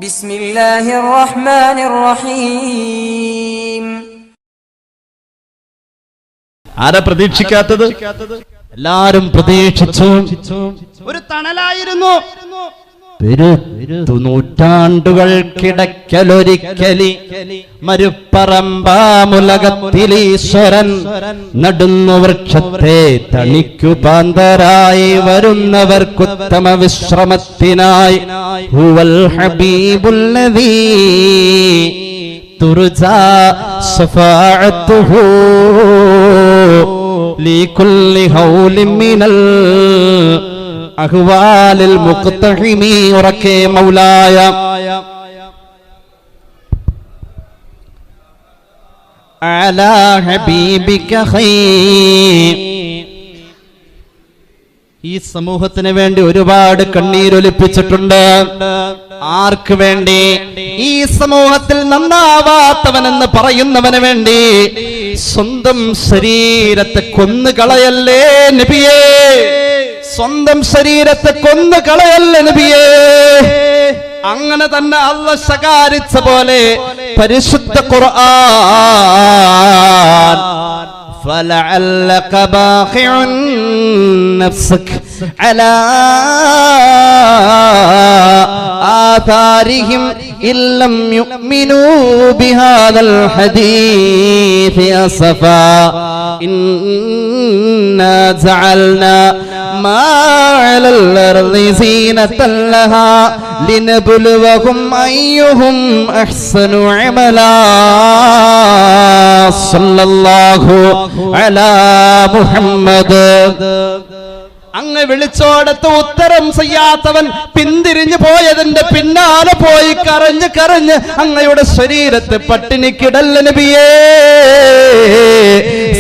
ബിസ്മില്ലാഹിർ റഹ്മാനിർ റഹീം. ആരാ പ്രതീക്ഷിക്കാത്തത്? എല്ലാരും പ്രതീക്ഷിച്ചു. ഒരു തണലായിരുന്നു. നൂറ്റാണ്ടുകൾക്കിടയ്ക്കലൊരിക്കലി മരുപ്പറമ്പാമുലകത്തിലീശ്വരൻ നടുന്നു വൃക്ഷത്തെ തണിക്കുപാന്തരായി വരുന്നവർക്കുത്തമ വിശ്രമത്തിനായി ഹുവൽ ഹബീബുല്ലദീ തുർജാ ശഫാഅത്തുഹു ലികുല്ലി ഹൗലിൻ മിനൽ അഹ്വാലിൽ മുഖ്തഹിമി. ഉറക്കെ മൗലായ അലാ ഹബീബിക ഖൈർ. ഈ സമൂഹത്തിന് വേണ്ടി ഒരുപാട് കണ്ണീരൊലിപ്പിച്ചിട്ടുണ്ട്. ആർക്ക് വേണ്ടി? ഈ സമൂഹത്തിൽ നന്നാവാത്തവനെന്ന് പറയുന്നവന് വേണ്ടി. സ്വന്തം ശരീരത്തെ കൊന്നുകളയല്ലേ നബിയേ, സ്വന്തം ശരീരത്തെ കൊന്നുകളയല്ലേ നബിയേ. അങ്ങനെ തന്നെ അല്ലാഹ് ശകാരിച്ച പോലെ പരിശുദ്ധ ഖുർആൻ فَلَعَلَّكَ بَاخِعٌ نَفْسَكَ عَلَى آثَارِهِمْ إِن لَّمْ يُؤْمِنُوا بِهَذَا الْحَدِيثِ أَسَفًا إِنَّا جَعَلْنَا مَا عَلَى الْأَرْضِ زِينَةً لَّهَا لِنَبْلُوَهُمْ أَيُّهُمْ أَحْسَنُ عَمَلًا. സല്ലല്ലാഹു അലാ മുഹമ്മദ്. അങ്ങ് വിളിച്ചോടത്ത് ഉത്തരം ചെയ്യാത്തവൻ പിന്തിരിഞ്ഞു പോയതിന്റെ പിന്നാലെ പോയി കരഞ്ഞ് കരഞ്ഞ് അങ്ങയുടെ ശരീരത്തെ പട്ടിണിക്കിടല്ല നബിയേ.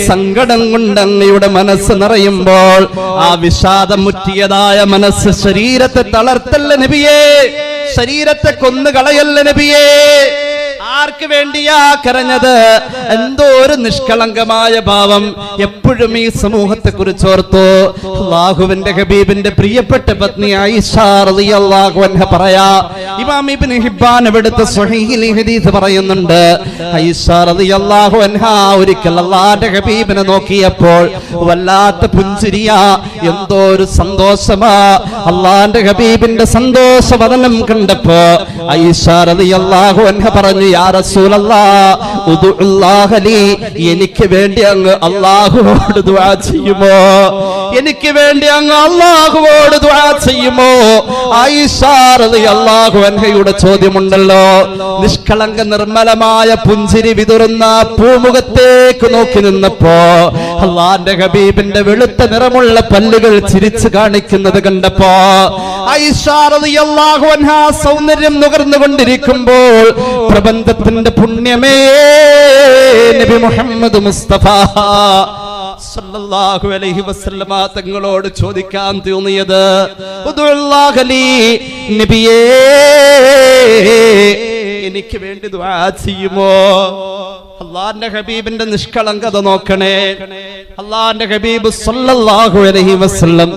സങ്കടം കൊണ്ട് അങ്ങയുടെ മനസ്സ് നിറയുമ്പോൾ ആ വിഷാദം മുറ്റിയതായ മനസ്സ് ശരീരത്തെ തളർത്തല്ല നബിയേ, ശരീരത്തെ കൊന്നുകളയല്ല നബിയേ. ആർക്ക് വേണ്ടിയാ കരഞ്ഞത്? എന്തോ ഒരു നിഷ്കളങ്കമായ ഭാവം. എപ്പോഴും ഈ സമൂഹത്തെ കുറിച്ച് ഓർത്തു. അല്ലാഹുവിന്റെ ഹബീബിന്റെ പ്രിയപ്പെട്ട പത്നി ആയിഷ റളിയല്ലാഹു അൻഹ പറയാ, ഇമാം ഇബ്നു ഹിബ്ബാൻ എടുത്ത സ്വഹീഹിൽ ഹദീസ് പറയുന്നുണ്ട്. ആയിഷ റളിയല്ലാഹു അൻഹ ഒരിക്കൽ അല്ലാഹുവിന്റെ ഹബീബിനെ നോക്കിയപ്പോൾ വല്ലാത്ത പുഞ്ചിരിയാ, എന്തോ ഒരു സന്തോഷമാ. അല്ലാഹുവിന്റെ ഹബീബിന്റെ സന്തോഷവദനം കണ്ടപ്പോ ആയിഷ റളിയല്ലാഹു അൻഹ പറഞ്ഞു, യാ റസൂലല്ലാഹ് ഉദ്ഉല്ലാഹ ലീ, എനിക്ക് വേണ്ടി അങ്ങ് അല്ലാഹുവോട് ദുആ ചെയ്യുമോ? എനിക്ക് വേണ്ടി അങ്ങ് അല്ലാഹുവോട് ദുആ ചെയ്യുമോ? ആയിഷ റളിയല്ലാഹു അൻഹയുടെ ചോദ്യമുണ്ടല്ലോ. നിഷ്കളങ്ക നിർമ്മലമായ പുഞ്ചിരി വിതുറുന്ന പൂമുഖത്തേക്ക് നോക്കി നിന്നപ്പോ അല്ലാഹുവിന്റെ ഹബീബിന്റെ വെളുത്ത നിറമുള്ള പല്ലുകൾ ചിരിച്ചു കാണിക്കുന്നത് കണ്ടപ്പോ ആയിഷ റളിയല്ലാഹു അൻഹ സൗന്ദര്യം നുകർന്നുകൊണ്ടിരിക്കുമ്പോൾ പ്രബന്ധത്തിന്റെ പുണ്യമേ നബി മുഹമ്മദ് മുസ്തഫ സല്ലല്ലാഹു അലൈഹി വസല്ലമ തങ്ങളോട് ചോദിക്കാൻ തോന്നിയത്, ഉദ്ഉല്ലാഹ ലീ നബിയേ, എനിക്ക് വേണ്ടി ദുആ ചെയ്യുമോ? അല്ലാഹുവിന്റെ ഹബീബിന്റെ നിഷ്കളങ്കത നോക്കണേ. അല്ലാഹുവിന്റെ ഹബീബ് സല്ലല്ലാഹു അലൈഹി വസല്ലം.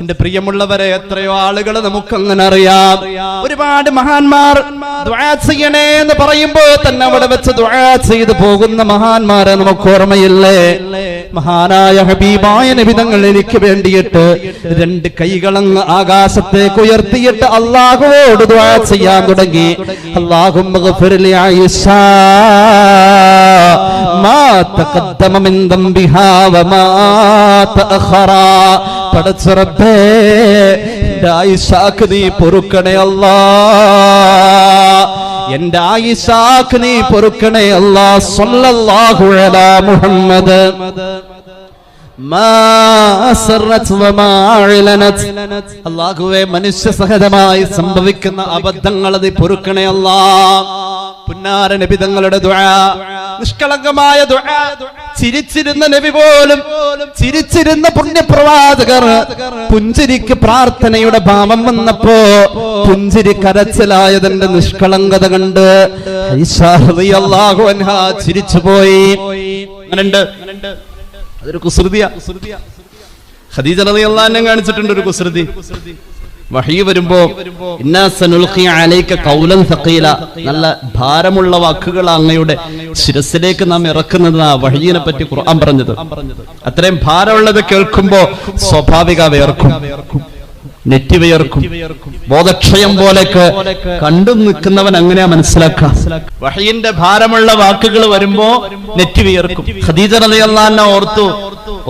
എന്റെ പ്രിയമുള്ളവരെ, എത്രയോ ആളുകൾ നമുക്ക് അങ്ങനെ അറിയാം. ഒരുപാട് മഹാന്മാർ ദുആ ചെയ്യണേ എന്ന് പറയുമ്പോൾ തന്നെ അവിടെ വെച്ച് ദുആ ചെയ്തു പോകുന്ന മഹാന്മാരെ നമുക്ക് ഓർമ്മയില്ലേ? മഹാനായ ഹബീബായ നബി തങ്ങൾ എനിക്ക് വേണ്ടിയിട്ട് രണ്ട് കൈകളങ്ങ് ആകാശത്തേക്ക് ഉയർത്തിയിട്ട് അല്ലാഹുവോട് ദുആ ചെയ്യാൻ തുടങ്ങി. അല്ലാഹുമ്മ ഗഫിർ ലി ആയിഷ മാ തഖദ്ദമ മിൻ ദംബിഹാ വമാ തഅഖറ. പടച്ച റബ്ബേ, എൻ്റെ ആയിഷാക്ക് നീ പൊറുക്കണേ അല്ലാഹ്, എൻ്റെ ആയിഷാക്ക് നീ പൊറുക്കണേ അല്ലാഹ്. സല്ലല്ലാഹു അലാ മുഹമ്മദ്. അല്ലാഹുവേ, മനുഷ്യ സഹജമായി സംഭവിക്കുന്ന അബദ്ധങ്ങൾ നീ പൊറുക്കണേ അല്ലാഹ്. പുന്നാര നബി തങ്ങളുടെ ദുആ, നിഷ്കളങ്കമായ ദുആ. ചിരിച്ചിരുന്ന നബി പോലും, ചിരിച്ചിരുന്ന പുണ്യപ്രവാചകർ പുഞ്ചിരിക്ക് പ്രാർത്ഥനയുടെ ഭാവം വന്നപ്പോ പുഞ്ചിരി കരച്ചിലായതിന്റെ നിഷ്കളങ്കത കണ്ട് ആയിഷ റളിയല്ലാഹു അൻഹ ചിരിച്ചുപോയി. അതൊരു കുസൃതിയാ. ഖദീജ റളിയല്ലാഹു അൻഹ കാണിച്ചിട്ടുണ്ട് ഒരു കുസൃതി. വഹി വരുമ്പോ ഇന്നാ സനുൽഖി അലൈക ഖൗലൻ സഖീല, നല്ല ഭാരമുള്ള വാക്കുകൾ അങ്ങയുടെ ശിരസിലേക്ക് നാം ഇറക്കുന്നതാ വഹീനെ പറ്റി ഖുർആൻ പറഞ്ഞത്. അത്രയും ഭാരമുള്ളത് കേൾക്കുമ്പോ സ്വാഭാവിക വിയർക്കും, നെറ്റി വിയർക്കും, ബോധക്ഷയം പോലെയൊക്കെ കണ്ടു നിൽക്കുന്നവൻ അങ്ങനെയാ മനസ്സിലാക്കാം. വഹയിന്റെ ഭാരമുള്ള വാക്കുകൾ വരുമ്പോ നെറ്റി വിയർക്കും. ഖദീജ റളിയല്ലാഹു അൻഹ ഓർത്തു,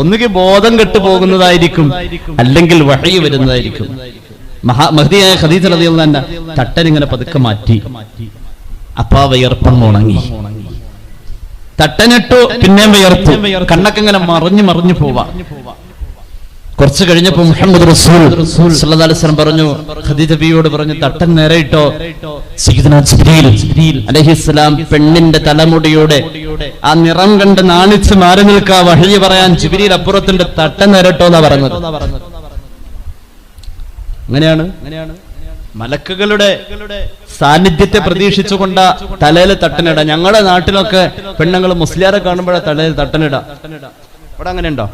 ഒന്നുകിൽ ബോധം കെട്ടു പോകുന്നതായിരിക്കും, അല്ലെങ്കിൽ വഹയി വരുന്നതായിരിക്കും. മഹദിയായ ഖദീജ റളിയല്ലാഹു അൻഹ തട്ടനിങ്ങനെ പതുക്കെ മാറ്റി. അപ്പാ വിയർപ്പങ്ങ് ഉണങ്ങി. തട്ടനിട്ടു, പിന്നെയും വിയർത്തു. കണ്ണൊക്കെ ഇങ്ങനെ മറിഞ്ഞു മറിഞ്ഞു പോവാ. കുറച്ച് കഴിഞ്ഞപ്പോ മുഹമ്മദ് റസൂൽ സല്ലല്ലാഹു അലൈഹി വസല്ലം പറഞ്ഞു, ഖദീജ ബിവിയോട് പറഞ്ഞു, തട്ടൻ നേരെ ഇട്ടോ. സയ്യിദുനാ ജിബ്രീൽ അലൈഹിസ്സലാം പെണ്ണിന്റെ തലമുടിയുടെ ആ നിറം കണ്ട് നാണിച്ച് മാറി നിൽക്കാ. വഹി പറയാൻ ജിബ്രീൽ അപ്പുറത്തുണ്ട്, തട്ടൻ നേരെ ഇട്ടോ എന്നാ പറഞ്ഞത്. അങ്ങനെയാണ് മലക്കുകളുടെ സാന്നിധ്യത്തെ പ്രതീക്ഷിച്ചുകൊണ്ട തലയിൽ തട്ടനിട. ഞങ്ങളുടെ നാട്ടിലൊക്കെ പെണ്ണുങ്ങൾ മുസ്ലിയാരെ കാണുമ്പോഴേ തലയിൽ തട്ടനിട. ഇവിടെ അങ്ങനെ ഉണ്ടോ?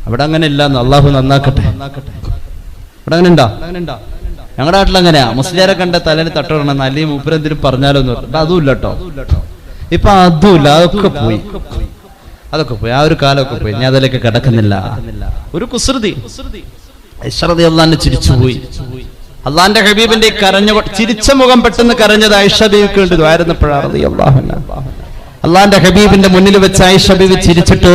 അവിടെ അങ്ങനെ ഇല്ലാന്ന് അള്ളാഹു നന്നാക്കട്ടെ. ഇവിടെ അങ്ങനെ ഉണ്ടോ? ഞങ്ങളുടെ നാട്ടിൽ അങ്ങനെയാ, മുസ്ലിയാരെ കണ്ട തലയിൽ തട്ടണം, അല്ലെങ്കിൽ മൂപ്പരെന്തിനും പറഞ്ഞാലോ എന്ന് പറഞ്ഞു. അതും ഇല്ല കേട്ടോ, ഇപ്പൊ അതുമില്ല, അതൊക്കെ പോയി. ആ ഒരു കാലമൊക്കെ പോയി. ഞാൻ അതിലേക്ക് കിടക്കുന്നില്ല. ഒരു കുസൃതി അള്ളാഹ് ചിരിച്ചുപോയി. അള്ളാന്റെ ഹബീബിന്റെ ചിരിച്ച മുഖം പെട്ടെന്ന് കരഞ്ഞത് ആയിഷ ബീവിക്ക് വേണ്ടി ദ്വാരുന്നപ്പോഴാണ്. അള്ളാന്റെ ഹബീബിന്റെ മുന്നിൽ വെച്ച് ആയിഷ ബീവി ചിരിച്ചിട്ട്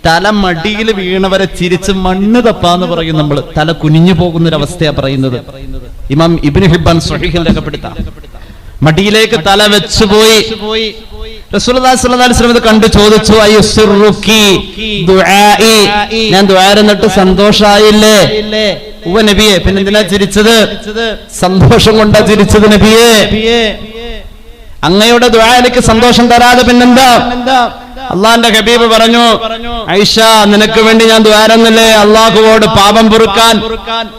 തല മടിയിൽ വീണവരെ ചിരിച്ച് മണ്ണ് തപ്പാന്ന് പറയും നമ്മൾ. തല കുനിഞ്ഞു പോകുന്നൊരവസ്ഥയാ പറയുന്നത്. ഇമാം ഇബ്നു ഹിബ്ബാൻ സ്വഹീഹിൽ രേഖപ്പെടുത്താം. മടിയിലേക്ക് തല വെച്ചുപോയി. റസൂലുള്ളാഹി സ്വല്ലല്ലാഹു അലൈഹി വസല്ലം കണ്ടു ചോദിച്ചു, അയ്യുസ്റുക്കി ദുആഇ, ഞാൻ ദുആ എന്നിട്ട് സന്തോഷായില്ലേ? ഉവ്വ നബിയെ. പിന്നെ എന്തിനാ ചിരിച്ചത്? സന്തോഷം കൊണ്ടാ ചിരിച്ചത് നബിയെ. അങ്ങയുടെ ദുആ എനിക്ക് സന്തോഷം തരാതെ പിന്നെന്താ? അള്ളാന്റെ ഹബീബ് പറഞ്ഞു, ആയിഷ നിനക്ക് വേണ്ടി ഞാൻ ദുആരന്നില്ലേ അള്ളാഹുവോട് പാപം പൊറുക്കാൻ.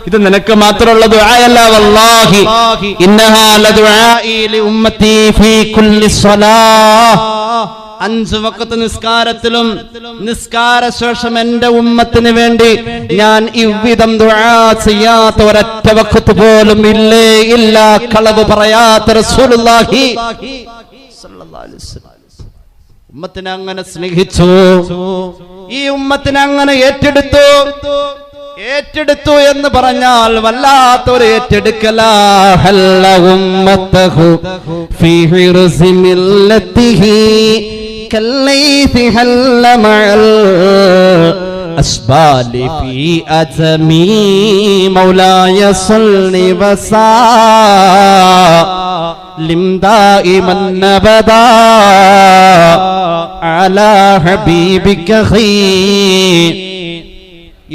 ഇത് നിനക്ക് മാത്രമുള്ള ദുആയല്ല, വല്ലാഹി ഇന്നഹാ ലദുആഇ ലിഉമ്മത്തി ഫീ കുല്ലി സ്വലാഹ്. 5 വഖത്ത് നിസ്കാരത്തിലും നിസ്കാര ശേഷം എന്റെ ഉമ്മത്തിന് വേണ്ടി ഞാൻ ഇவ்விதം ദുആ ചെയ്യാത്ത ഒരൊറ്റ വഖത്ത് പോലും ഇല്ലേ ഇല്ല. കളവ് പറയാത്ത റസൂലുള്ളാഹി സ്വല്ലല്ലാഹു അലൈഹി വസല്ലം ഉമ്മത്തിനെ അങ്ങനെ സ്നേഹിച്ചു. ഈ ഉമ്മത്തിനെ അങ്ങനെ ഏറ്റെടുത്തു എന്ന് പറഞ്ഞാൽ വല്ലാത്തൊരു ഏറ്റെടുക്കലാ. ഹല്ല ഉമ്മത്തഹു ഫീ ഹിർസി മില്ലത്തിഹി കല്ലൈതി ഹല്ല മഅൽ അസ്ബാലി ഫീ അജമി മൗലായ സല്ലി വസല്ലിം ദായിമൻ അബദാ അലാ ഹബീബിക ഖൈർ.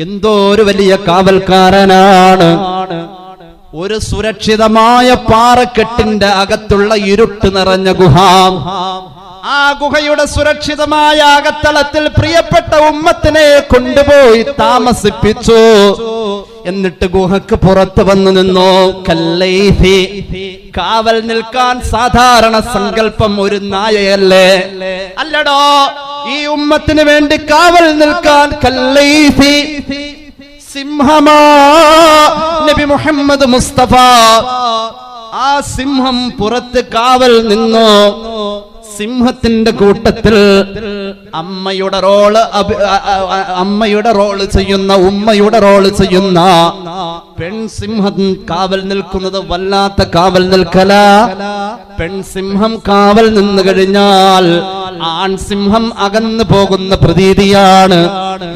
എന്തോ ഒരു വലിയ കാവൽക്കാരനാണ്. ഒരു സുരക്ഷിതമായ പാറക്കെട്ടിന്റെ അകത്തുള്ള ഇരുട്ട് നിറഞ്ഞ ഗുഹ. ആ ഗുഹയുടെ സുരക്ഷിതമായ അകത്തളത്തിൽ പ്രിയപ്പെട്ട ഉമ്മത്തിനെ കൊണ്ടുപോയി താമസിപ്പിച്ചു. എന്നിട്ട് ഗുഹക്ക് പുറത്ത് വന്നു നിന്നു. കല്ലൈഹി, കാവൽ നിൽക്കാൻ സാധാരണ സങ്കല്പം ഒരു നായയല്ലേ? അല്ലടോ, ഈ ഉമ്മത്തിന് വേണ്ടി കാവൽ നിൽക്കാൻ കല്ലൈഹി സിംഹമാ നബി മുഹമ്മദ് മുസ്തഫ. ആ സിംഹം പുറത്ത് കാവൽ നിന്നു. സിംഹത്തിന്റെ കൂട്ടത്തിൽ അമ്മയുടെ റോള് ചെയ്യുന്ന, ഉമ്മയുടെ റോള് ചെയ്യുന്ന പെൺസിംഹം കാവൽ നിൽക്കുന്നത് വല്ലാത്ത കാവൽ നിൽക്കല. പെൺസിംഹം കാവൽ നിന്ന് കഴിഞ്ഞാൽ ആൺസിംഹം അകന്നു പോകുന്ന പ്രതീതിയാണ്.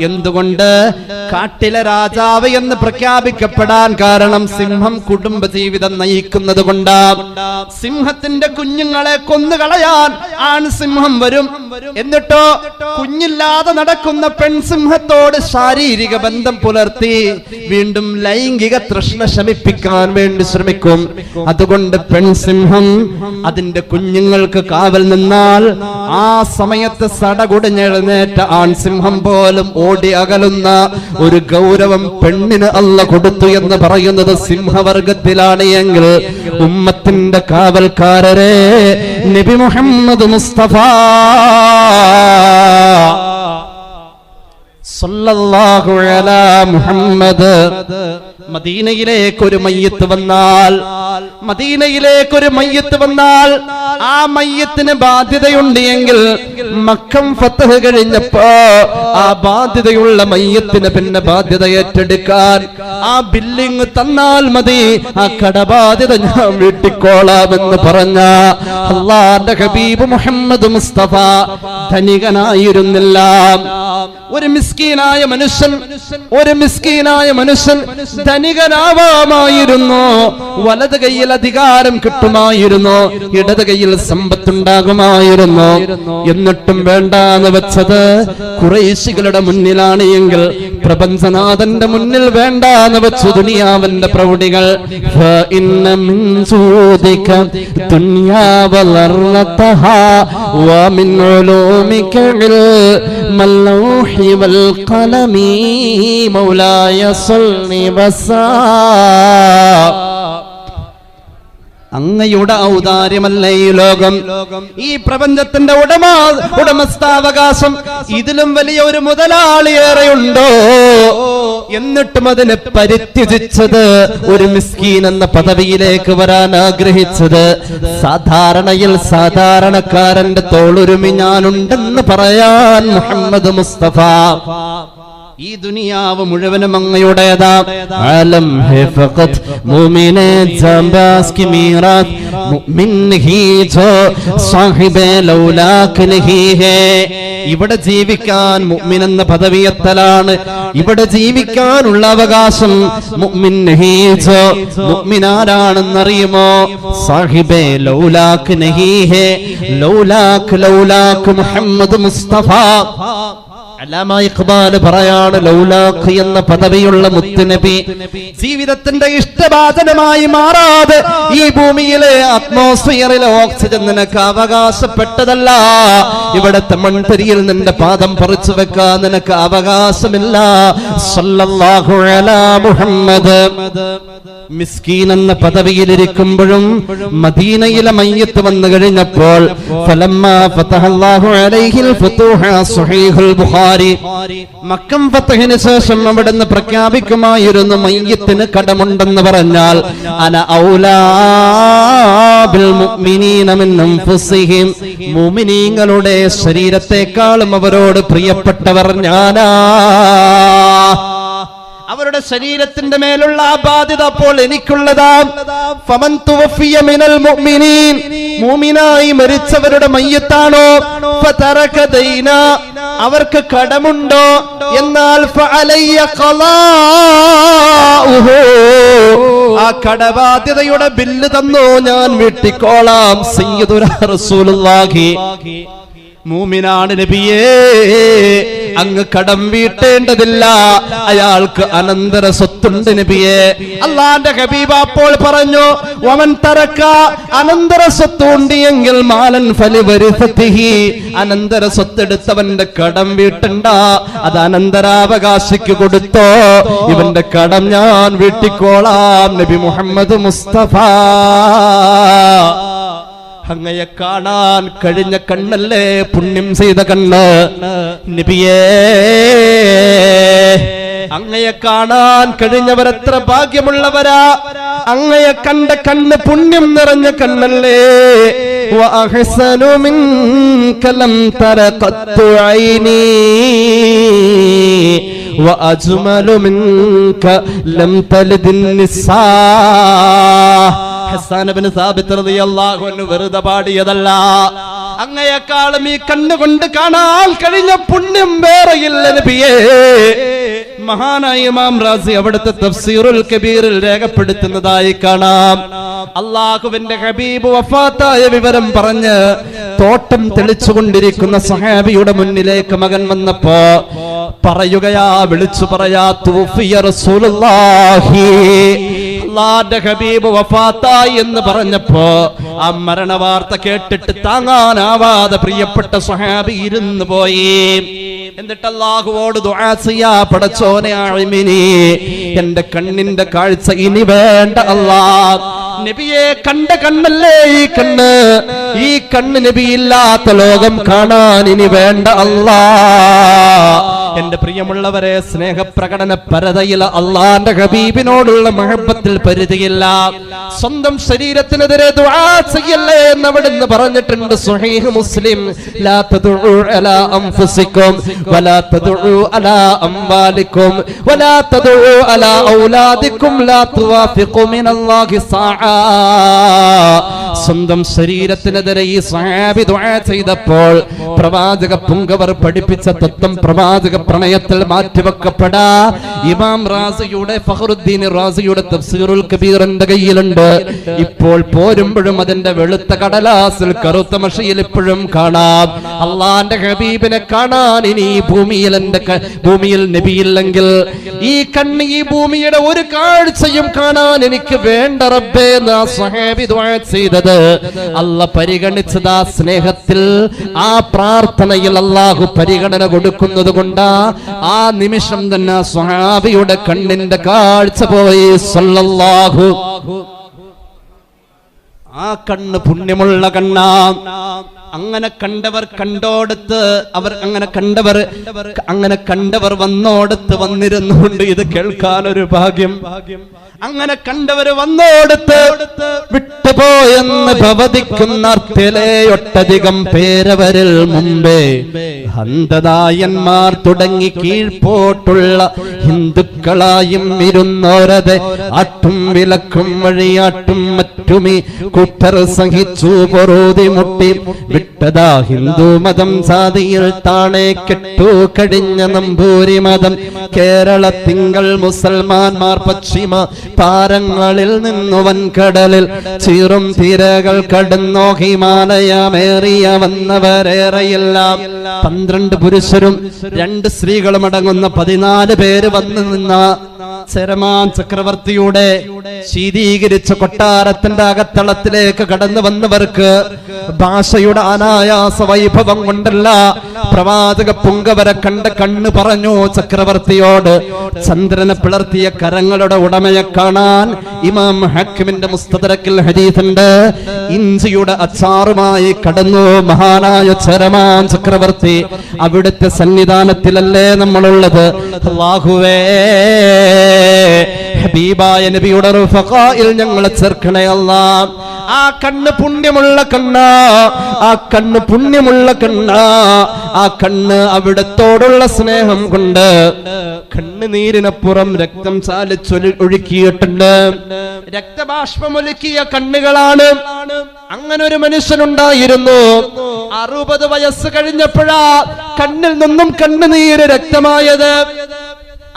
എന്തുകൊണ്ട്? കാട്ടിലെ രാജാവ് എന്ന് പ്രഖ്യാപിക്കപ്പെടാൻ കാരണം സിംഹം കുടുംബ ജീവിതം നയിക്കുന്നത് കൊണ്ടാണ്. സിംഹത്തിന്റെ കുഞ്ഞുങ്ങളെ കൊന്നുകളയാൻ ആൺസിംഹം വരും. എന്നിട്ടോ കുഞ്ഞില്ലാതെ നടക്കുന്ന പെൺസിംഹത്തോട് ശാരീരിക ബന്ധം പുലർത്തി വീണ്ടും ലൈംഗിക തൃഷ്ണ ശമിപ്പിക്കാൻ വേണ്ടി ശ്രമിക്കും. അതുകൊണ്ട് പെൺസിംഹം അതിന്റെ കുഞ്ഞുങ്ങൾക്ക് കാവൽ നിന്നാൽ ആ സമയത്ത് സടകുടഞ്ഞെഴുന്നേറ്റ ആൺസിംഹം പോലും ഓടി അകലുന്ന ഒരു ഗൗരവം പെണ്ണിന് അല്ലാഹ് കൊടുത്തു എന്ന് പറയുന്നത് സിംഹവർഗത്തിലാണ് എങ്കിൽ ഉമ്മത്തിന്റെ കാവൽക്കാരരെ നബി മുഹമ്മദ് മുസ്തഫ സല്ലല്ലാഹു അലാ മുഹമ്മദ്. മദീനയിലേക്ക് ഒരു മയ്യത്ത് വന്നാൽ ആ മയ്യത്തിന് ബാധ്യതയുണ്ട് എങ്കിൽ മക്കം ഫത്ഹ് കഴിഞ്ഞപ്പോ ആ ബാധ്യതയുള്ള മയ്യത്തിന് പിന്നെ ബാധ്യത ഏറ്റെടുക്കാൻ ആ ബില്ലിങ് തന്നാൽ മതി, ആ കടബാധ്യത ഞാൻ വീട്ടിക്കോളാമെന്ന് പറഞ്ഞ അല്ലാഹുവിന്റെ ഹബീബ് മുഹമ്മദ് മുസ്തഫ ധനികനായിരുന്നില്ല. ഒരു മിസ്കീനായ മനുഷ്യൻ ധനികനാവാമായിരുന്നു. വലത് കൈയിൽ അധികാരം കിട്ടുമായിരുന്നു, ഇടത് കൈയിൽ സമ്പത്തുണ്ടാകുമായിരുന്നു. എന്നിട്ടും വേണ്ടാന്ന് വെച്ചത് ഖുറൈശികളുടെ മുന്നിലാണ് എങ്കിൽ പ്രപഞ്ചനാഥന്റെ മുന്നിൽ വേണ്ടാന്ന് വെച്ചു ദുനിയാവിന്റെ പ്രൗഢികൾ. അങ്ങയുടെ ഔദാര്യമല്ല ഈ ലോകം, ഈ പ്രപഞ്ചത്തിന്റെ ഉടമസ്ഥാവകാശം. ഇതിലും വലിയ ഒരു മുതലാളിയേറെയുണ്ടോ? എന്നിട്ടും അതിനെ പരിത്യജിച്ചത്, ഒരു മിസ്കീൻ എന്ന പദവിയിലേക്ക് വരാൻ ആഗ്രഹിച്ചത്, സാധാരണയിൽ സാധാരണക്കാരന്റെ തോളുരുമി ഞാനുണ്ടെന്ന് പറയാൻ മുഹമ്മദ് മുസ്തഫ. ഈ ദുനിയാവ് മുഴുവനും അങ്ങയുടേതാ. ആലം ഹേ ഫഖത് മുഅ്മിനെ ജംബാസ് കി മീറാത്ത് മുഅ്മിൻ ഹി ജോ സാഹിബേ ലൗലാക് നഹി ഹേ. ഇവിടെ ജീവിക്കാൻ മുഅ്മിൻ എന്ന പദവിയത്തലാണ്, ഇവിടെ ജീവിക്കാനുള്ള അവകാശം മുഅ്മിൻ ഹി ജോ. മുഅ്മിൻ ആരാണെന്നറിയുമോ? സാഹിബേ ലൗലാക് നഹി ഹേ. ലൗലാക് മുഹമ്മദ് മുസ്തഫ. അല്ലാമ ഇഖ്ബാൽ പറയാണ്, ലൗലാഖ് എന്ന പദവിയുള്ള മുത്തുനബി ജീവിതത്തിന്റെ ഇഷ്ടഭാജനമായി മാറാതെ ഈ ഭൂമിയിലെ അറ്റ്മോസ്ഫിയറിലെ ഓക്സിജൻ നിനക്ക് അവകാശപ്പെട്ടതല്ല. ഇവിടത്തെ മൺതരിയിൽ നിന്റെ പാദം പറിച്ചു വെക്കാൻ നിനക്ക് അവകാശമില്ല. സല്ലല്ലാഹു അലാ മുഹമ്മദ്. മിസ്കീൻ എന്ന പദവിയിലിരിക്കുമ്പോഴും മദീനയിലെ മയ്യത്ത് വന്നു കഴിഞ്ഞപ്പോൾ ഫലമ്മാ ഫതഹല്ലാഹു അലൈഹിൽ ഫുതൂഹ സ്വഹീഹുൽ ബുഖാരി, മക്കം ഫതഹിന് ശേഷം അവിടുന്ന് പ്രഖ്യാപിക്കുമായിരുന്നു, മയ്യത്തിന് കടമുണ്ടെന്ന് പറഞ്ഞാൽ അന ഔലാ ബിൽ മുഅ്മിനീന മിൻ അൻഫുസിഹിം, മുഅ്മിനീങ്ങളുടെ ശരീരത്തെക്കാളും അവരോട് പ്രിയപ്പെട്ടവർ ഞാനാ. അവരുടെ ശരീരത്തിന്റെ മേലുള്ള ആ ബാധ്യത അപ്പോൾ എനിക്കുള്ളതാ. ഫമൻ തുവഫിയ മിനൽ മുഅ്മിനീൻ, മുഅ്മിനായി മരിച്ചവരുടെ മയ്യത്താണോ, ഫതറക ദൈന, അവർക്ക് കടമുണ്ടോ, എന്നാൽ ഫഅലയ്യ ഖലാഉഹു, ആ കടബാധ്യതയുടെ ബില്ല് തന്നോ, ഞാൻ വീട്ടിക്കോളാം. സയ്യിദുനാ റസൂലുള്ളാഹി, മൂമിനാണ് നബിയേ, അങ്ങ് കടം വീട്ടേണ്ടതില്ല, അയാൾക്ക് അനന്തര സ്വത്തുണ്ട് നബിയേ. അല്ലാഹുവിന്റെ ഹബീബ് അപ്പോൾ പറഞ്ഞു, വമൻ തറക, അനന്തര സ്വത്ത് ഉണ്ട് എങ്കിൽ മാലൻ ഫലിവരിസതിഹി, അനന്തര സ്വത്ത് എടുത്തവന്റെ കടം വീട്ടണ്ട, അത് അനന്തരാവകാശിക്ക് കൊടുത്തോ, ഇവന്റെ കടം ഞാൻ വീട്ടിക്കോളാം. നബി മുഹമ്മദ് മുസ്തഫ. അങ്ങയെ കാണാൻ കഴിഞ്ഞ കണ്ണല്ലേ പുണ്യം ചെയ്ത കണ്ണ് നബിയേ. അങ്ങയെ കാണാൻ കഴിഞ്ഞവരെത്ര ഭാഗ്യമുള്ളവരാ. അങ്ങയെ കണ്ട കണ്ണ് പുണ്യം നിറഞ്ഞ കണ്ണല്ലേ. വഅഹ്സനു മിൻക ലം തറ ഖത്തു ഐനി വഅജ്മലു മിൻക ലം തലിദിൻ നിസാ. ഹസ്സാൻ ഇബ്നു സാബിത്ത് റളിയല്ലാഹു അൻഹു വെറുതെ പാടിയതല്ല. അങ്ങയെക്കാളും ഈ കണ്ണുകൊണ്ട് കാണാൻ കഴിഞ്ഞ പുണ്യം വേറെയില്ല നബിയേ. മഹാനായ ഇമാം റാസി അവിടുത്തെ തഫ്സീറുൽ കബീറിൽ രേഖപ്പെടുത്തുന്നതായി കാണാം. അല്ലാഹുവിന്റെ ഹബീബ് വഫാത്തായ വിവരം പറഞ്ഞ് തോട്ടം തെളിച്ചുകൊണ്ടിരിക്കുന്ന സഹാബിയുടെ മുന്നിലേക്ക് മകൻ വന്നപ്പോ പറയുകയാ, വിളിച്ചു പറയാ, തൂഫിയ റസൂലുള്ളാഹി, അല്ലാഹുവിന്റെ ഹബീബ് വഫാത്തായി എന്ന് പറഞ്ഞപ്പോ ആ മരണ വാർത്ത കേട്ടിട്ട് താങ്ങാനാവാതെ പ്രിയപ്പെട്ട സ്വഹാബി ഇരുന്നു പോയി. എന്നിട്ട് അല്ലാഹുവോട് ദുആ ചെയ്യാ, പടച്ചോനെ ആമിനി, എന്റെ കണ്ണിന്റെ കാഴ്ച ഇനി വേണ്ട അല്ലാഹ്. നബിയെ കണ്ട കണ്ണല്ലേ ഈ കണ്ണ് നബിയില്ലാത്ത ലോകം കാണാൻ ഇനി വേണ്ട അല്ലാഹ്. എന്റെ പ്രിയമുള്ളവരെ, സ്നേഹപ്രകടന പരതയിൽ അള്ളാന്റെ ഹബീബിനോടുള്ള മുഹബ്ബത്തിൽ പരിധിയില്ല. സ്വന്തം ശരീരത്തിനെതിരെ ദുആ ചെയ്യല്ലേ എന്ന് അവിടുന്ന് പറഞ്ഞിട്ടുണ്ട്. സ്വഹീഹ് മുസ്ലിം, ലാ തദഉ അലാ അൻഫുസികും വലാ തദഉ അലാ അംവാലികും വലാ തദഉ അലാ ഔലാദികും ലാ തുവാഫിഖു മിനല്ലാഹി സാആ. സ്വന്തം ശരീരത്തിനെതിരെ ഈ സ്വഹാബി ദുആ ചെയ്തപ്പോൾ പ്രവാചക പുങ്കവർ പഠിപ്പിച്ച തത്വം പ്രവാചക പ്രണയത്തിൽ മാറ്റിവെക്കപ്പെടാ. ഇമാം റാസിയുടെ, ഫഖറുദ്ദീൻ റാസിയുടെ തഫ്സീറുൽ കബീർ എന്റെ കയ്യിലുണ്ട്. ഇപ്പോൾ പോരുമ്പോഴും അതിന്റെ വെളുത്ത കടലാസിൽ കറുത്ത മഷിയിൽ ഇപ്പോഴും കാണാം. അള്ളാന്റെ ഹബീബിനെ കാണാൻ ഇനി ഭൂമിയിൽ നബിയില്ലെങ്കിൽ ഈ കണ്ണ് ഈ ഭൂമിയുടെ ഒരു കാഴ്ചയും കാണാൻ എനിക്ക് വേണ്ട റബ്ബേ എന്ന് ആ സ്വഹാബി ദുആ ചെയ്തത്. അല്ലാഹ് പരിഗണിച്ചത് ആ സ്നേഹത്തിൽ, ആ പ്രാർത്ഥനയിൽ അല്ലാഹു പരിഗണന കൊടുക്കുന്നത് കൊണ്ടാ ആ നിമിഷം തന്നെ സ്വഹാബിയുടെ കണ്ണിന്റെ കാഴ്ച പോയി. സല്ലല്ലാഹു. ആ കണ്ണ് പുണ്യമുള്ള കണ്ണാ. അങ്ങനെ കണ്ടവർ കണ്ടോടത്ത് അവർ അങ്ങനെ കണ്ടവർ വന്നോടത്ത് വന്നിരുന്നുകൊണ്ട് ഇത് കേൾക്കാൻ ഒരു ഭാഗ്യം. അങ്ങനെ കണ്ടവര് വന്നോടത്ത് വിട്ടുപോയെന്ന് ഭവതിക്കുന്നർത്തിലെയൊട്ടധികം പേരവരിൽ മുമ്പേ ഹന്തദായന്മാർ തുടങ്ങി കീഴ്പോട്ടുള്ള ഹിന്ദുക്കളായും ഇരുന്നോരതെ ആട്ടും വിലക്കും വഴിയാട്ടും മറ്റുമീ കൂട്ടർ സഹിച്ചു പൊറുതി മുട്ടി വിട്ടതാ ഹിന്ദു മതം. സാദിയിൽ താണെ കെട്ടു കഴിഞ്ഞ നമ്പൂരി മതം. കേരള തിങ്കൾ മുസൽമാന്മാർ പശ്ചിമ പാരങ്ങളിൽ നിന്നു വൻകടലിൽ ചീറും തിരകൾ കടന്നോ ഹിമാലയമേറിയ വന്നവരേറെയില്ല. 12 പുരുഷരും 2 സ്ത്രീകളും അടങ്ങുന്ന 14 പേര് വന്നു നിന്ന ചെരമാൻ ചക്രവർത്തിയുടെ ശീതീകരിച്ച കൊട്ടാരത്തിന്റെ അകത്തളത്തിലേക്ക് കടന്നു വന്നവർക്ക് ഭാഷയുടെ അനായാസ വൈഭവം കൊണ്ടല്ല, പ്രവാചക പുങ്കവരെ കണ്ട കണ്ണ് പറഞ്ഞു ചക്രവർത്തിയോട്. ചന്ദ്രനെ പിളർത്തിയ കരങ്ങളുടെ ഉടമയെ കാണാൻ ഇമാം ഹക്കിമിന്റെ മുസ്തദറക്കിൽ ഹദീസുണ്ട്. ഇഞ്ചിയുടെ അച്ചാറുമായി കടന്നു മഹാനായ ചെരമാൻ ചക്രവർത്തി. അവിടുത്തെ സന്നിധാനത്തിലല്ലേ നമ്മളുള്ളത്. അല്ലാഹുവേ, ഹബീബായ നബിയുടെ റുഫഖായിൽ ഞങ്ങളെ ചേർക്കണേ അല്ലാഹ്. ആ കണ്ണ് പുണ്യമുള്ള കണ്ണാ, ആ കണ്ണ് പുണ്യമുള്ള കണ്ണാ. ആ കണ്ണ് അവിടത്തോടുള്ള സ്നേഹം കൊണ്ട് കണ്ണുനീരിനപ്പുറം രക്തം ഒഴുക്കിയിട്ടുണ്ട്. രക്തബാഷ്പമൊലുക്കിയ കണ്ണുകളാണ്. അങ്ങനെ ഒരു മനുഷ്യനുണ്ടായിരുന്നു. 60 വയസ്സ് കഴിഞ്ഞപ്പോഴാ കണ്ണിൽ നിന്നും കണ്ണുനീര് രക്തമായത്.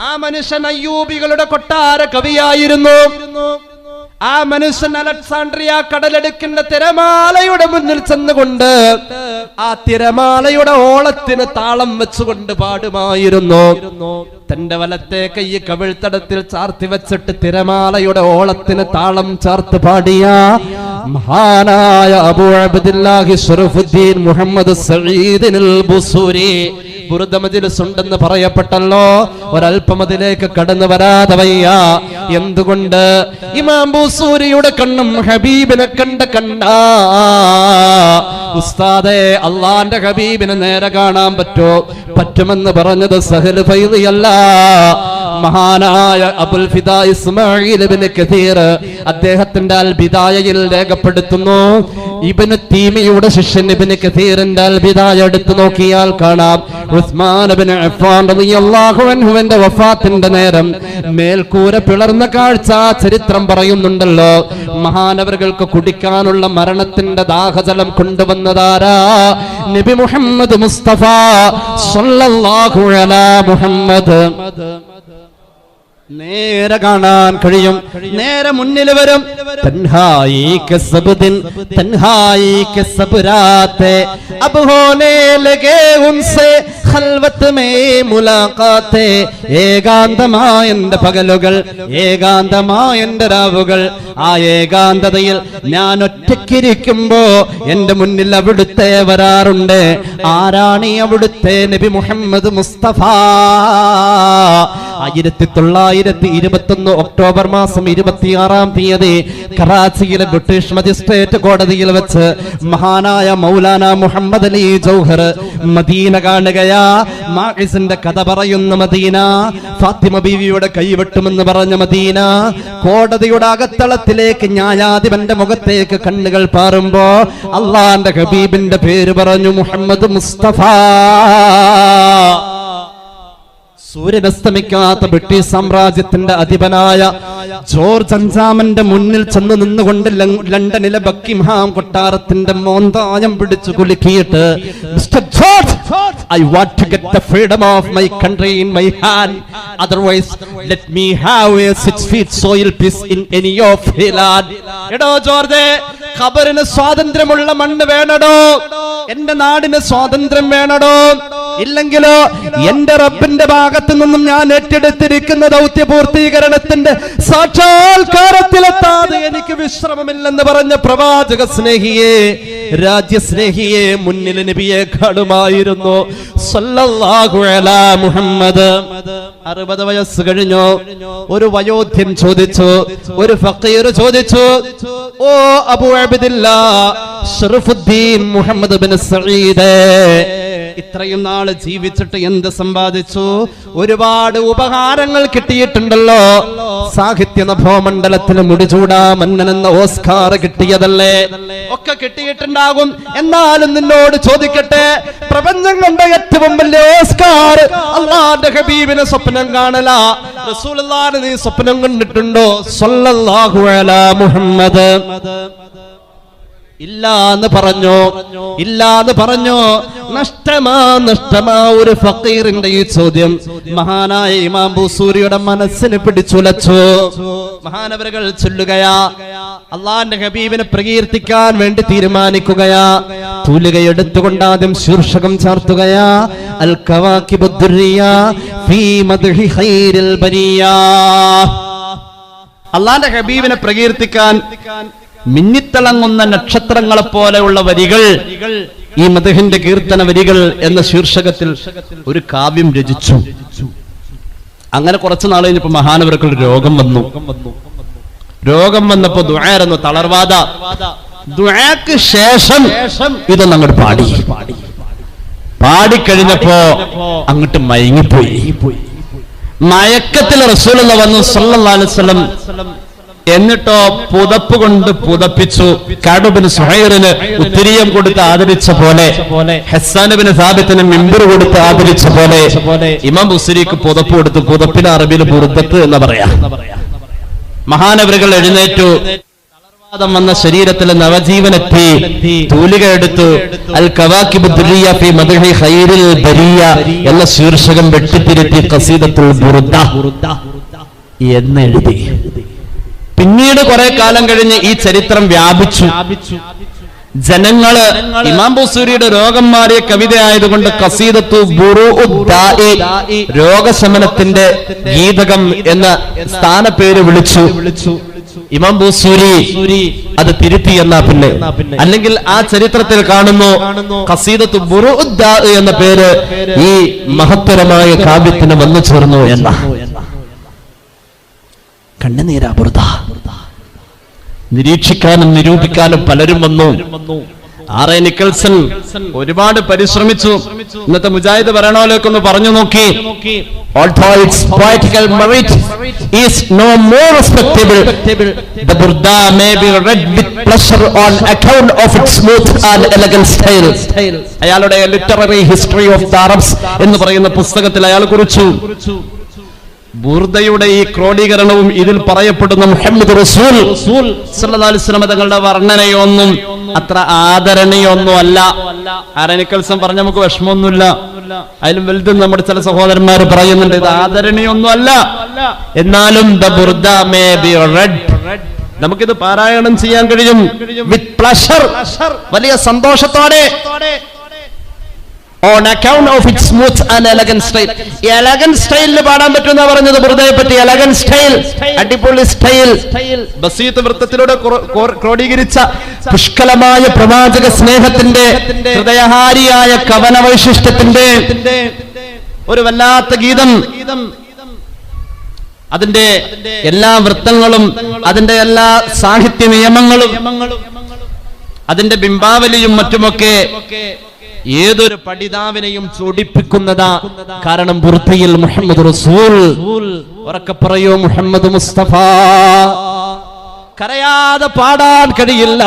ആ മനുഷ്യൻ അയ്യൂബികളുടെ കൊട്ടാര കവിയായിരുന്നു. ആ മനുഷ്യൻ അലക്സാണ്ട്രിയ കടലെടുക്കുന്ന തിരമാലയുടെ മുന്നിൽ ചെന്നുകൊണ്ട് ആ തിരമാലയുടെ ഓളത്തിന് താളം വെച്ചുകൊണ്ട് പാടുമായിരുന്നു. തന്റെ വലത്തെ കൈ കവിൾത്തടത്തിൽ ചാർത്തി വെച്ചിട്ട് തിരമാലയുടെ ഓളത്തിന് താളം ചാർത്ത് പാടിയ മഹാനായ അബൂ അബ്ദില്ലാഹി ശറഫുദ്ദീൻ മുഹമ്മദ് സഈദിനുൽ ബുസൂരി. ബുർദ മജ്ലിസ് ഉണ്ടെന്ന് പറയപ്പെട്ടല്ലോ. ഒരൽപ്പം അതിലേക്ക് കടന്നു വരാതെ വയ്യ. എന്തുകൊണ്ട്? ഇമാം ബുസൂരിയുടെ കണ്ണും ഹബീബിനെ കണ്ട കണ്ണാ. ഉസ്താദേ, അള്ളാന്റെ ഹബീബിനെ നേരെ കാണാൻ പറ്റുമെന്ന് പറഞ്ഞത് സഹൽ ഫൈദിയല്ല, മഹാനായ അബുൽ ഫിദാ ഇസ്മാഈൽ ഇബ്നു കസീർ അദ്ദേഹത്തിന്റെ അൽ ബിദായയിൽ രേഖപ്പെടുത്തുന്നു. ഇബ്നു തീമിയുടെ ശിഷ്യൻ ഇബ്നു കസീറിന്റെ അൽ ബിദായ എടുത്തു നോക്കിയാൽ കാണാം ഉസ്മാൻ ഇബ്നു അഫ്ഫാൻ റളിയല്ലാഹു അൻഹുവിന്റെ വഫാത്തിന്റെ നേരം മേൽക്കൂര പിളർന്ന കാഴ്ച ചരിത്രം പറയുന്നുണ്ടല്ലോ. മഹാനവറുകൾക്ക് കുടിക്കാനുള്ള മരണത്തിന്റെ ദാഹജലം കൊണ്ടുവന്നതാരാ? നബി മുഹമ്മദ് മുസ്തഫ സ്വല്ലല്ലാഹു അലാ മുഹമ്മദ്. നേരെ കാണാൻ കഴിയും, നേരെ മുന്നിൽ വരും. തൻഹായി കെ സബ് ദിൻ തൻഹായി കെ സബ് രാത്തെ അബ് ഹോനെ ലഗേ ഉൻസെ ഖൽവത്ത് മേ മുലാഖാത്തെ. ഏകാന്തമായ എന്റെ പകലുകൾ, ഏകാന്തമായ എന്റെ രാവുകൾ, ആ ഏകാന്തതയിൽ ഞാൻ ഒറ്റയ്ക്കിരിക്കുമ്പോ എന്റെ മുന്നിൽ അവിടുത്തെ വരാറുണ്ട്. ആരാണ് ഈ അവിടുത്തെ? നബി മുഹമ്മദ് മുസ്തഫ 1921 ഒക്ടോബർ മാസം 26-ാം തീയതി കറാച്ചിയിലെ ബ്രിട്ടീഷ് മജിസ്ട്രേറ്റ് കോടതിയിൽ വെച്ച് മഹാനായ മൗലാന മുഹമ്മദ് അലി ജൗഹർ മദീന കാണുകയാ. മാഇസിന്റെ കഥ പറയുന്ന മദീന, ഫാത്തിമ ബീവിയുടെ കൈവെട്ടുമെന്ന് പറഞ്ഞ മദീന, കോടതിയുടെ അകത്തളത്തിലേക്ക് ന്യായാധിപന്റെ മുഖത്തേക്ക് കണ്ണുകൾ പാറുമ്പോ അള്ളാന്റെ ഹബീബിന്റെ പേര് പറഞ്ഞു, മുഹമ്മദ് മുസ്തഫ. സൂര്യനസ്തമിക്കാത്ത ബ്രിട്ടീഷ് സാമ്രാജ്യത്തിന്റെ അധിപനായ ജോർജ് അഞ്ചാമന്റെ മുന്നിൽ ചെന്ന് നിന്നുകൊണ്ട് ലണ്ടനിലെ ബക്കിംഹാം കൊട്ടാരത്തിന്റെ മോന്തായം പിടിച്ചു കുലുക്കിയിട്ട്, mister George, I want to get the freedom of my country in my hand. Otherwise, let me have a 6 feet soil piece in any of the land. എടോ ജോർജ്, ഖബറിന് സ്വാതന്ത്ര്യമുള്ള മണ്ണ് വേണടോ, എന്റെ നാടിന് സ്വാതന്ത്ര്യം വേണടോ, ഇല്ലെങ്കിലോ എന്റെ റബ്ബിന്റെ ഭാഗത്തു നിന്നും ഞാൻ ഏറ്റെടുത്തിരിക്കുന്ന ദൗത്യപൂർത്തീകരണത്തിന്റെ സാക്ഷാത്കാരത്തിലെത്താതെ എനിക്ക് വിശ്രമമില്ലെന്ന് പറഞ്ഞ പ്രവാചക സ്നേഹിയെ, രാജ്യസ്നേഹിയെ മുന്നിൽ നബിയെ കാണുമായിരുന്നു സല്ലല്ലാഹു അലാ മുഹമ്മദ്. 60 വയസ്സ് കഴിഞ്ഞു. ഒരു വയോധ്യൻ ചോദിച്ചു, ഒരു ഫഖീർ ചോദിച്ചു, ഓ അബൂ അബ്ദില്ലാ ശറഫുദ്ദീൻ മുഹമ്മദ് ബിൻ സഈദ്, ഇത്രയും നാള് ജീവിച്ചിട്ട് എന്ത് സമ്പാദിച്ചു? ഒരുപാട് ഉപഹാരങ്ങൾ കിട്ടിയിട്ടുണ്ടല്ലോ. സാഹിത്യ നഭോമണ്ഡലത്തിന് മുടിചൂടാ മന്നൻ എന്ന ഓസ്കാർ കിട്ടിയതല്ലേ, ഒക്കെ കിട്ടിയിട്ടുണ്ടാകും. എന്നാലും നിന്നോട് ചോദിക്കട്ടെ, പ്രപഞ്ചം കണ്ട ഏറ്റവും വലിയ ഓസ്കാർ അല്ലാഹുവിന്റെ ഹബീബിനെ സ്വപ്നം കാണല. റസൂലുള്ളാഹിനെ നീ സ്വപ്നം കണ്ടിട്ടുണ്ടോ? സല്ലല്ലാഹു അലാ മുഹമ്മദ്. ഇല്ലാന്ന് പറഞ്ഞു. നഷ്ടമാ ഒരു ഫഖീറിന്റെ ഈ ചോദ്യം മഹാനായ ഇമാം ബൂസൂരിയുടെ മനസ്സിന് പിടിച്ചുലച്ചു. മഹാനവറുകൾ ചൊല്ലുകയാ, അള്ളാന്റെ ഹബീബിനെ പ്രകീർത്തിക്കാൻ വേണ്ടി തീരുമാനിക്കുകയാ. തൂലികയെടുത്തുകൊണ്ട് ആദ്യം ശീർഷകം ചാർത്തുകയാ, അൽ കവാകിബുദ് ദുർരിയ ഫീ മദ്ഹി ഖൈരിൽ ബരിയ. അള്ളാന്റെ ഹബീബിനെ പ്രകീർത്തിക്കാൻ മിന്നിത്തിളങ്ങുന്ന നക്ഷത്രങ്ങളെ പോലെയുള്ള വരികൾ, ഈ മദ്ഹിന്റെ കീർത്തന വരികൾ എന്ന ശീർഷകത്തിൽ ഒരു കാവ്യം രചിച്ചു. അങ്ങനെ കുറച്ചു നാൾ കഴിഞ്ഞപ്പോ മഹാനവർക്ക് രോഗം വന്നപ്പോ ദുആയിരുന്നു, തളർവാദ. ദുആക്ക് ശേഷം ഇതൊന്നും അങ്ങോട്ട് പാടിക്കഴിഞ്ഞപ്പോ അങ്ങോട്ട് മയങ്ങിപ്പോയി. മയക്കത്തിൽ റസൂലുള്ളാഹി വന്നു സല്ലല്ലാഹു അലൈഹി വസല്ലം. എന്നിട്ടോ പുതപ്പ് കൊണ്ട് പുതപ്പിച്ചു. കഅബ് ബിൻ സുഹൈറിന് ഉത്തരീയം കൊടുത്ത് ആദരിച്ച പോലെ, ഹസ്സാൻ ബിൻ സാബിത്തിന് മിമ്പർ കൊടുത്ത് ആദരിച്ച പോലെ ഇമാം ബുസ്രിക്ക് പുതപ്പ് കൊടുത്തു. പുതപ്പിന് അറബിയിൽ ബുർദത്ത് എന്ന് പറയാം. മഹാനവറുകൾ എഴുന്നേറ്റു. തളർവാദം വന്ന ശരീരത്തിൽ നവജീവനെത്തി. തൂലിക എടുത്തു. അൽ കവാകിബുദ് ദുർരിയ ഫീ മദ്ഹി ഖൈരിൽ ബരിയ എന്ന ശീർഷകം വെട്ടിത്തിരുത്തി ഖസീദത്തുൽ ബുർദ എന്നെഴുതി. പിന്നീട് കുറെ കാലം കഴിഞ്ഞ് ഈ ചരിത്രം വ്യാപിച്ചു. ജനങ്ങള് ഇമാം ബൂസൂരിയുടെ രോഗം മാറിയ കവിത ആയതുകൊണ്ട് ഖസീദത്തു ബുറൂഉദ്ദാഇ, രോഗശമനത്തിന്റെ ഗീതകം എന്ന സ്ഥാനപ്പേര് വിളിച്ചു. ഇമാം ബൂസൂരി അത് തിരുത്തി എന്നാ പിന്നെ. അല്ലെങ്കിൽ ആ ചരിത്രത്തിൽ കാണുന്നു ഖസീദത്തു ബുറൂഉദ്ദാഇ എന്ന പേര് ഈ മഹത്തരമായ കാവ്യത്തിന് വന്നു ചേർന്നു എന്ന. കണ്ണുനീരാ ബുർദ. നിരീക്ഷിക്കാനും നിരൂപിക്കാനും പലരും വന്നു. ആർ.എ. നിക്കൽസൺ ഒരുപാട് പരിശ്രമിച്ചു. ഇന്നത്തെ മുജാഹിദ് ഭരണോലേക്കൊന്ന് പറഞ്ഞു നോക്കി. Although its poetical merit is no more respectable, the Burda may be read with pleasure on account of its smooth and elegant style. അയാളുടെ literary history of the Arabs എന്ന് പറയുന്ന പുസ്തകത്തിൽ അയാൾ കുറിച്ചു, ബുർദയുടെ ഈ ക്രോഡീകരണവും ഇതിൽ പറയപ്പെടുന്ന മുഹമ്മദ് റസൂൽ സല്ലല്ലാഹു അലൈഹി വസല്ലം തങ്ങളുടെ വർണ്ണനയൊന്നും അത്ര ആദരണീയൊന്നും അല്ല. ആർ.എ. നിക്കൽസൺ പറഞ്ഞ നമുക്ക് വിഷമമൊന്നുമില്ല. അതിലും വലുതും നമ്മുടെ ചില സഹോദരന്മാർ പറയുന്നുണ്ട് ഇത് ആദരണീയൊന്നും അല്ല. എന്നാലും the Burda may be red, നമുക്കിത് പാരായണം ചെയ്യാൻ കഴിയും വിത്ത് പ്ലഷർ, വലിയ സന്തോഷത്തോടെ. On account of its smooth and elegant style. Elegant style പാടാൻ പറ്റുന്ന പറഞ്ഞത് ബുർദയെ പറ്റി. elegant style, അടിപൊളി സ്റ്റൈൽ. ബസീത്ത് വൃത്തത്തിലൂടെ ക്രോഡീകരിച്ച പുഷ്കലമായ പ്രവാചക സ്നേഹത്തിന്റെ, ഹൃദയഹാരിയായ കവന വൈശിഷ്ട്യത്തിന്റെ ഒരു വല്ലാത്ത ഗീതം. അതിന്റെ എല്ലാ വൃത്തങ്ങളും അതിന്റെ എല്ലാ സാഹിത്യ നിയമങ്ങളും അതിന്റെ ബിംബാവലിയും മറ്റുമൊക്കെ ഏതൊരു പഠിതാവിനെയും ചൊടിപ്പിക്കുന്നതാ. കാരണം ബുർദയിൽ മുഹമ്മദ് റസൂൽ, ഉറക്കെ പറയൂ മുഹമ്മദ് മുസ്തഫ. കരയാതെ പാടാൻ കഴിയില്ല.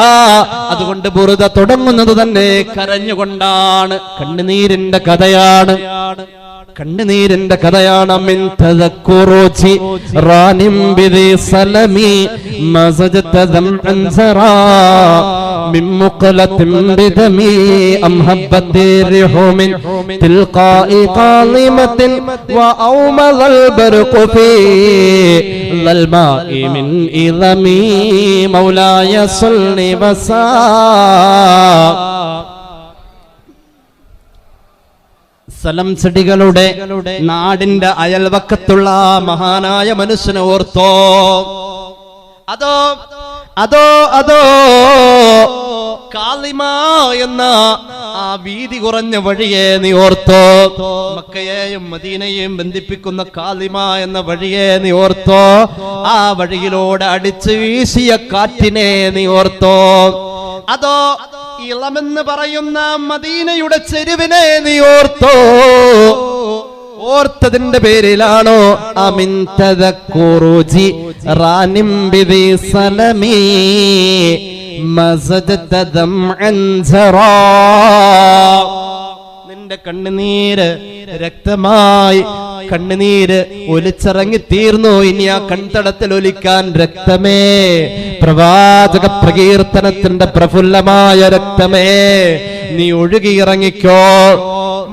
അതുകൊണ്ട് ബുർദ തുടങ്ങുന്നത് തന്നെ കരഞ്ഞുകൊണ്ടാണ്. കണ്ണുനീരിന്റെ കഥയാണ്, കണ്ണുനീരിന്റെ കഥയാണ്. മിൻ തദക്കുറുചി റാനിം ബിദി സലമി മസജത ദംഅൻ സറാ മിൻ മുഖലത്തിൻ ബിദമി അം ഹബ്ബത്തി റിഹു മിൻ തിൽഖാഇ ഖാളിമത്തിൻ വ ഔമദൽ ബർഖു ഫീ ലൽമാഇ മിൻ ഇദമി മൗലായ സല്ലി വസാ. സലം ചെടികളുടെ നാടിന്റെ അയൽവക്കത്തുള്ള മഹാനായ മനുഷ്യനെ ഓർത്തോ? അതോ അതോ അതോ കാളിമ എന്ന ആ വീതി കുറഞ്ഞ വഴിയെ നീ ഓർത്തോ? മക്കയെയും മദീനയെയും ബന്ധിപ്പിക്കുന്ന കാളിമ എന്ന വഴിയെ നീ ഓർത്തോ? ആ വഴിയിലൂടെ അടിച്ചു വീശിയ കാറ്റിനെ നീ ഓർത്തോ? അതോ ഇളമെന്ന് പറയുന്ന മദീനയുടെ ചെരുവിനെ നീ ഓർത്തോ? ഓർത്തതിന്റെ പേരിലാണോ അമിൻ തദക്കുറുജി റാനിം ബിദി സലമി മസജത ദംഅൻ സറാ. നിന്റെ കണ്ണുനീര് രക്തമായി, കണ്ണുനീര് ഒലിച്ചിറങ്ങി തീർന്നു. ഇനി ആ കൺതടത്തിൽ ഒലിക്കാൻ രക്തമേ, പ്രവാചക പ്രകീർത്തനത്തിന്റെ പ്രഫുല്ലമായ രക്തമേ, നീ ഒഴുകിയിറങ്ങിക്കോ.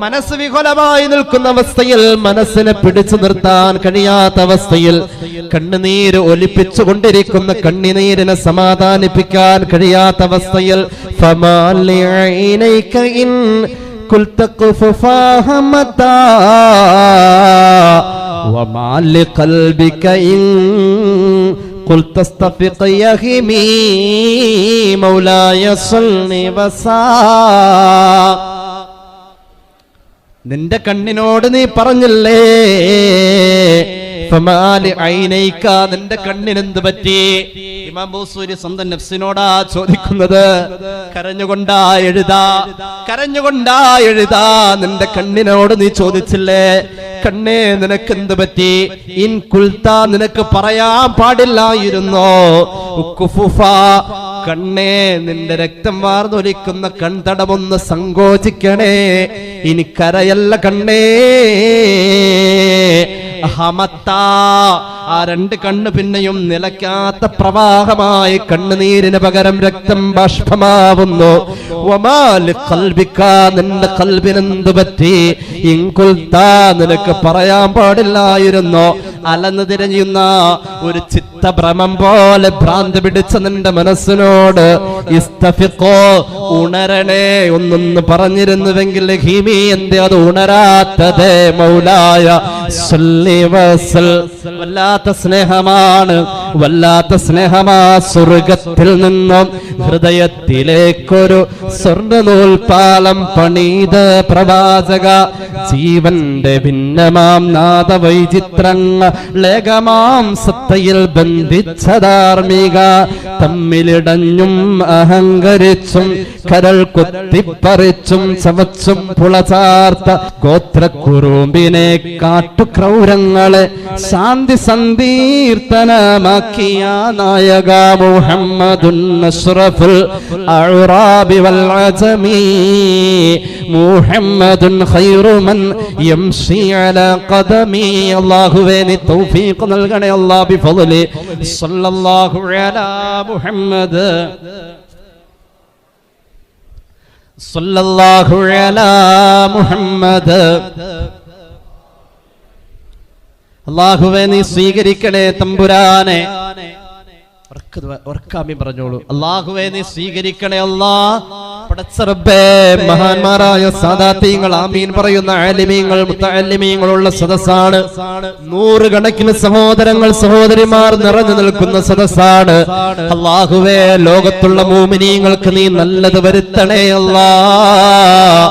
മനസ്സ് വികലമായി നിൽക്കുന്ന അവസ്ഥയിൽ, മനസ്സിനെ പിടിച്ചു നിർത്താൻ കഴിയാത്ത അവസ്ഥയിൽ, കണ്ണുനീര് ഒലിപ്പിച്ചുകൊണ്ടിരിക്കുന്ന കണ്ണുനീരിനെ സമാധാനിപ്പിക്കാൻ കഴിയാത്ത അവസ്ഥയിൽ ഫമാലിഅൈനൈക ഇൻ قلت قففاها متى وما لقلبك إن قلت استفق يهمي مولاي صلني وسا. നിന്റെ കണ്ണിനോട് നീ പറഞ്ഞില്ലേ ഫമാലി ഐനൈക, നിന്റെ കണ്ണിനെന്ത് പറ്റി? ഇമാം ബൂസൂരി സ്വന്തം നഫ്സിനോടാ ചോദിക്കുന്നത്. കരഞ്ഞുകൊണ്ടാ എഴുതാ, കരഞ്ഞുകൊണ്ടാ എഴുതാ. നിന്റെ കണ്ണിനോട് നീ ചോദിച്ചില്ലേ കണ്ണേ നിനക്കെന്ത് പറ്റി? ഇൻ കുൽത്ത, നിനക്ക് പറയാൻ പാടില്ലായിരുന്നോ? ഉക്കുഫുഫ, കണ്ണേ നിന്റെ രക്തം വാർന്നൊലിക്കുന്ന കൺതടമൊന്ന് സങ്കോചിക്കണേ. ഇനി കരയല്ല കണ്ണേ. ആ രണ്ട് കണ്ണ് പിന്നെയും നിലയ്ക്കാത്ത പ്രവാഹമായി കണ്ണുനീരിന് പകരം രക്തം ബാഷ്പമാവുന്നു. നിന്റെ ഖൽബിനെന്ത് പറ്റി? ഇൻകുൽത്താ, നിനക്ക് പറയാൻ പാടില്ലായിരുന്നോ? അലന്ന് തിരഞ്ഞുന്ന ഒരു ചിത്തഭ്രമം പോലെ ഭ്രാന്ത് പിടിച്ച നിന്റെ മനസ്സിനോട് ഇസ്തഫിഖോ, ഉണരണേ ഒന്നൊന്ന് പറഞ്ഞിരുന്നുവെങ്കിൽ ഹിമി, എന്തേ അത് ഉണരാത്തത്? മൗലായ സല്ലി വസൽ. വല്ലാത്ത സ്നേഹമാണ്, വല്ലാത്ത സ്നേഹമാ. സ്വർഗത്തിൽ നിന്നും ഹൃദയത്തിലേക്കൊരു സ്വർണ്ണനൂൽപ്പാലം പണിത പ്രവാചക, ജീവന്റെ ഭിന്നമാം നാദവൈചിത്രങ്ങളേകമാം സത്തയിൽ ബന്ധിച്ച ധാർമ്മിക, തമ്മിലിടഞ്ഞും അഹങ്കരിച്ചും കരൾ കുത്തിപ്പറിച്ചും ചവച്ചും പുളചാർത്ത ഗോത്രക്കുറുമ്പിനെ കാട്ടുക്രൗരങ്ങളെ ശാന്തി സന്ദീർത്തനമാക്കിയ നായക മുഹമ്മദുൻ അഷ്റഫുൽ അഅറാബി വൽ അജമി, മുഹമ്മദുൻ ഖൈറു മൻ യംശി അലാ ഖദമി. അല്ലാഹുവേ നീ തൗഫീഖ് നൽകണേ അല്ലാഹ് ബിഫളലി. സല്ലല്ലാഹു അലാ മുഹമ്മദ്, സല്ലല്ലാഹു അലാ മുഹമ്മദ്. അല്ലാഹുവേ നീ സ്വീകരിക്കണേ തമ്പുരാനെ. ഉറക്കാമി പറഞ്ഞോളൂ. അല്ലാഹുവേ നീ സ്വീകരിക്കണേ അല്ലാ. പടച്ചറബ്ബേ മഹാന്മാരായ സാദാത്യങ്ങൾ ആമീൻ പറയുന്ന ആലിമീങ്ങൾ മുത്തഅല്ലിമീങ്ങളുള്ള സദസ്സാണ്. 100 കണക്കിന് സഹോദരങ്ങൾ സഹോദരിമാർ നിറഞ്ഞു നിൽക്കുന്ന സദസ്സാണ്. അല്ലാഹുവേ ലോകത്തുള്ള മുഅ്മിനീങ്ങൾക്ക് നീ നല്ലത് വരുത്തണേ അല്ലാഹ്.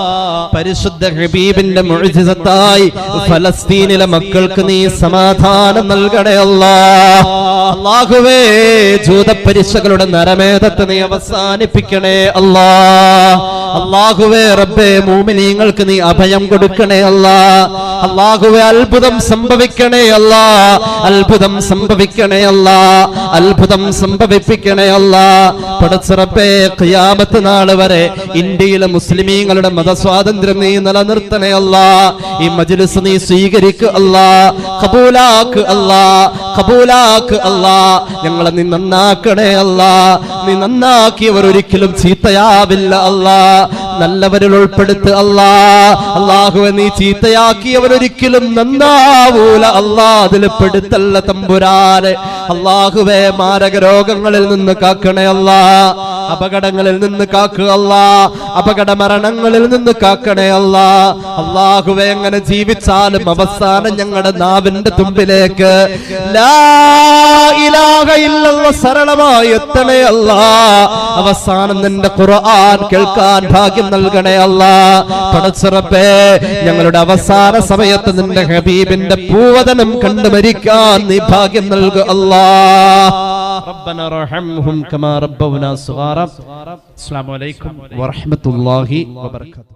പരിശുദ്ധ ഹബീബിന്റെ മുഅ്ജിസത്തായി ഫലസ്തീനിലെ മക്കൾക്ക് നീ സമാധാനം നൽകണേ അല്ലാഹ്. അല്ലാഹുവേ ജൂതപ്പരിശകളുടെ നരമേധത്തെ നീ അവസാനിപ്പിക്കണേ അല്ലാഹ്. അല്ലാഹുവേ റബ്ബേ മുഅ്മിനീങ്ങൾക്ക് നീ അഭയം കൊടുക്കണേ അല്ലാഹ്. അല്ലാഹുവേ അത്ഭുതം സംഭവിക്കണേ അല്ലാഹ്. അത്ഭുതം സംഭവിക്കണേ അല്ലാഹ്. അത്ഭുതം സംഭവിപ്പിക്കണേ അല്ലാഹ്. പടച്ച റബ്ബേ ഖിയാമത്ത് നാൾ വരെ ഇന്ത്യയിലെ മുസ്ലിമീങ്ങളുടെ മതസ്വാതന്ത്ര്യം നീ നിലനിർത്തണേ അല്ലാഹ്. ഈ മജ്ലിസ് നീ സ്വീകരിക്കുക അല്ലാഹ്. ഖബൂലാക്ക് അല്ലാഹ്. ഖബൂലാക്ക് അല്ലാഹ്. ഞങ്ങളെ നീ നന്നാക്കണേ അല്ലാഹ്. നീ നന്നാക്കിയവർ ഒരിക്കലും ചീത്തയാവില്ല അല്ലാഹ്. നല്ലവരിൽ ഉൾപ്പെടുത്തുക അല്ലാഹ്. അല്ലാഹുവേ നീ ചീത്തയാക്കിയവരൊരിക്കലും നന്നാവൂല അല്ലാഹ്. അതിൽ പെടുത്തല്ല തമ്പുരാനെ. അല്ലാഹുവേ മാരക രോഗങ്ങളിൽ നിന്ന് കാക്കണേ അല്ലാഹ്. അപകടങ്ങളിൽ നിന്ന് കാക്കുക അല്ലാഹ്. അപകട മരണങ്ങളിൽ നിന്ന് കാക്കണേ അല്ലാഹ്. അല്ലാഹുവേ എങ്ങനെ ജീവിച്ചാലും അവസാനം ഞങ്ങളുടെ നാവിന്റെ തുമ്പിലേക്ക് ലാ ഇലാഹ ഇല്ലല്ലാഹ് സരളമായി എത്തണേ അല്ലാഹ്. അവസാനം നിന്റെ ഖുർആൻ കേൾക്കാൻ ഭാഗ്യം നൽകണേ അല്ലാഹ്. പടച്ച റബ്ബേ ഞങ്ങളുടെ അവസാന സമയത്ത് നിന്റെ ഹബീബിന്റെ പൂവദനം കണ്ടു മരിക്കാൻ നീ ഭാഗ്യം നൽകുക അല്ലാഹ്. റബ്ബനാ റഹംഹും കമാ റബ്ബൗനാ സഗാറ. അസ്സലാമു അലൈക്കും വറഹ്മത്തുള്ളാഹി വബറകാതുഹു.